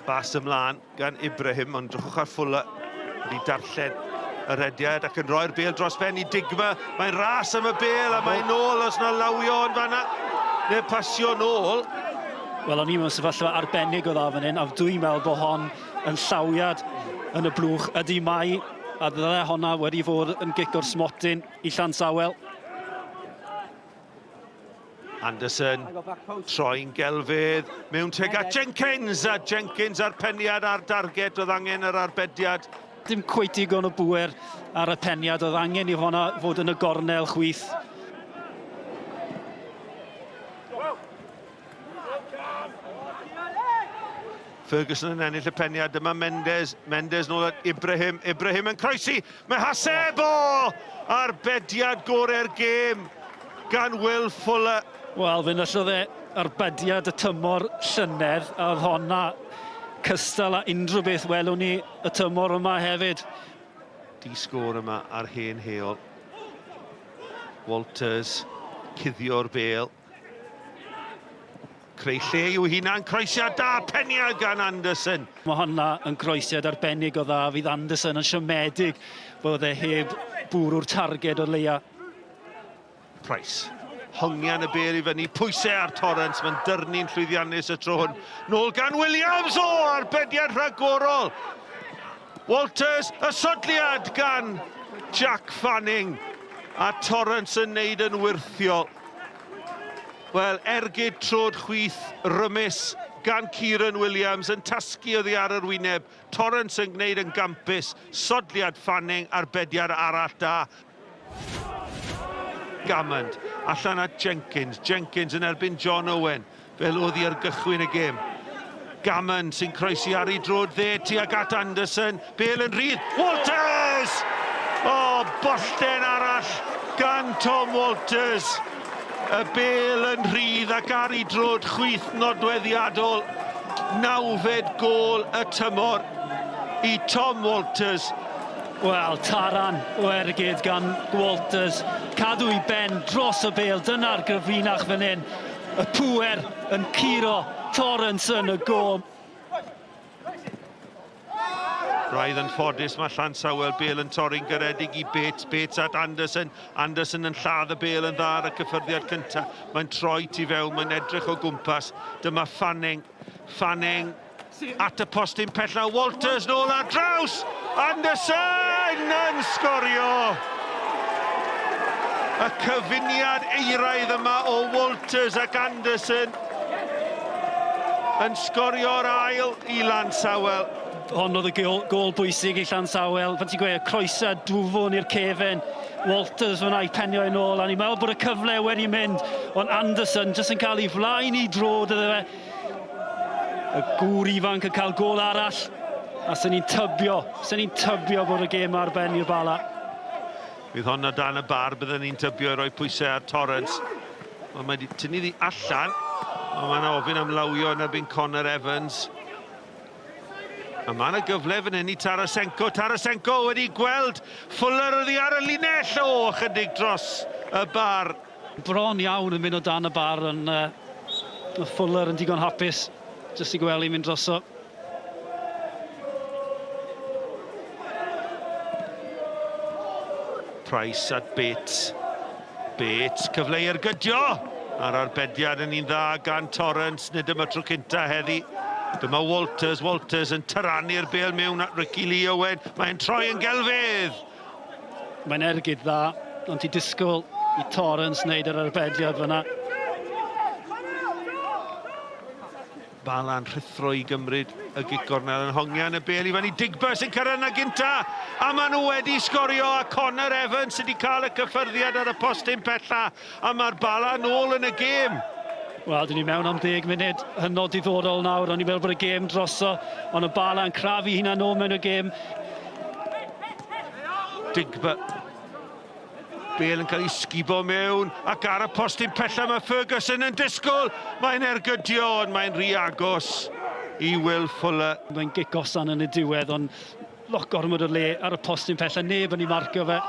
Bas ymlaen gan Ibrahim, ond drwchwch ar Fuller. Wedi darllen y rediad ac yn rhoi'r bêl dros ben i Digma. Mae'n ras am y bêl a mae'n nôl os na lawio yn fanna. Neu pasio nôl. Wel, o'n i mewn sefyllfa arbennig o dda fan hyn, a dwi'n meddwl bod hon yn llawiad yn y blwch ydy mai, a ddyle honna wedi fod yn gic o'r smotyn i Llansawel. Anderson, troi'n gelfydd, mewn teg at Jenkins, a Jenkins ar peniad ar darget oedd angen yr arbediad. Dim cweit digon o bwer ar y peniad, oedd angen i honna fod yn y gornel chwith. Ferguson yn ennill y peniad, dyma Mendes, Mendes nôl at Ibrahim, Ibrahim yn croesi, mae Hasebo! Arbediad gorau'r gêm gan Will Fuller. Wel, fe nyllodd e arbediad y tymor llynedd, a oedd honna cystal â unrhyw beth welwn ni y tymor yma hefyd. Di-sgôr yma ar hen heol. Walters, cuddio'r bêl. Creu lle i'w hunan, croesiad da, peniad gan Anderson. Mae honna yn croesiad arbennig o dda, fydd Anderson yn siomedig bod e heb bwrw'r targed o leia. Price, hongian y bêl i fyny, pwysau ar Torrance, mae'n dyrnu'n llwyddiannus y tro hwn. Nôl gan Williams, arbediad rhagorol. Walters, y sodliad gan Jack Fanning, a Torrance yn neud yn wyrthiol. Wel, ergyd trod chwith rymus gan Kieran Williams yn tasgu oddi ar yr wyneb. Torrance yn gwneud yn gampus, sodliad Fanning, arbediad arall da. Gammond, allan at Jenkins. Jenkins yn erbyn John Owen, fel oedd i'r gychwyn y gêm. Gammond sy'n croesi ar ei drod dde tuag at Anderson. Bêl yn rhydd. Walters! Bollten arall gan Tom Walters. Y bêl yn rhydd ac ar ei drod chwith nodweddiadol. 9fed gôl y tymor i Tom Walters. Wel, taran o ergyd gan Walters. Cadw i ben dros y bêl, dyna'r gyfrinach fan hyn. Y pŵer yn curo Torrance yn y gôl. Raidd yn ffodus, mae Llansawel bêl yn torri'n garedig i Bates. Bates at Anderson. Anderson yn lladd y bêl yn dda ar y cyffyrddiad cyntaf. Mae'n troi tu fewn, mae'n edrych o gwmpas. Dyma Fanning. Fanning at y postyn pella. Walters nôl ar draws. Anderson yn sgorio. Y cyfuniad eiraidd yma o Walters ac Anderson yn sgorio'r ail i Llansawel. Hon oedd y gôl bwysig i Llansawel. Fan ti'n gweud, croesa dwfwn i'r cefen. Walters fyna i penio yn ôl, a ni'n meddwl bod y cyfle wedi mynd. Ond Anderson jyst yn cael ei flaen i drod iddo fe. Y gŵr ifanc yn cael gôl arall. A sy'n ni'n tybio bod y gêm ar ben i'r Bala. Bydd honna dan y bar, byddwn ni'n tybio i roi pwysau ar Torrance. Ond mae wedi tynnu ddi allan. Ond mae'n ofyn am lawio yn erbyn Connor Evans. A mae yna gyfle fan hyn i Tarasenko. Tarasenko wedi gweld Fuller oddi ar y linell chydig dros y bar. Bron iawn yn mynd o dan y bar, ond Fuller yn digon hapus jyst i gweld i'n mynd droso. Price at Bates. Bates, cyfle i'r gydio. A'r arbediad yn un dda gan Torrance, nid yma tro cynta heddi. Dyma Walters, Walters yn tyrannu'r bêl mewn at Ricky Lee Owen. Mae'n troi yn gelfydd. Mae'n ergyd dda, ond i disgwyl i Torrance wneud yr arbediad fyna. Bala'n rhithro i gymryd y gigornel yn hongian y bêl i fan i Digba sy'n cyrraedd yna gynta. A maen nhw wedi sgorio, a Connor Evans sydd wedi cael y cyffyrddiad ar y postyn pella. A mae'r Bala nôl yn y gêm. Wel, dyn ni mewn am 10 munud hynod diddorol nawr, ond ni'n meddwl bod y gêm droso, ond y Bala yn crafu hynna nôl mewn y gêm. Digba. Bêl yn cael ei sgubo mewn, ac ar y postyn pella mae Ferguson yn disgwyl. Mae'n ergydio, ond mae'n rhy agos i Will Fuller. Mae'n gic osan yn y diwedd, ond loch gormod o le ar y postyn pella, neb yn ei marcio fe.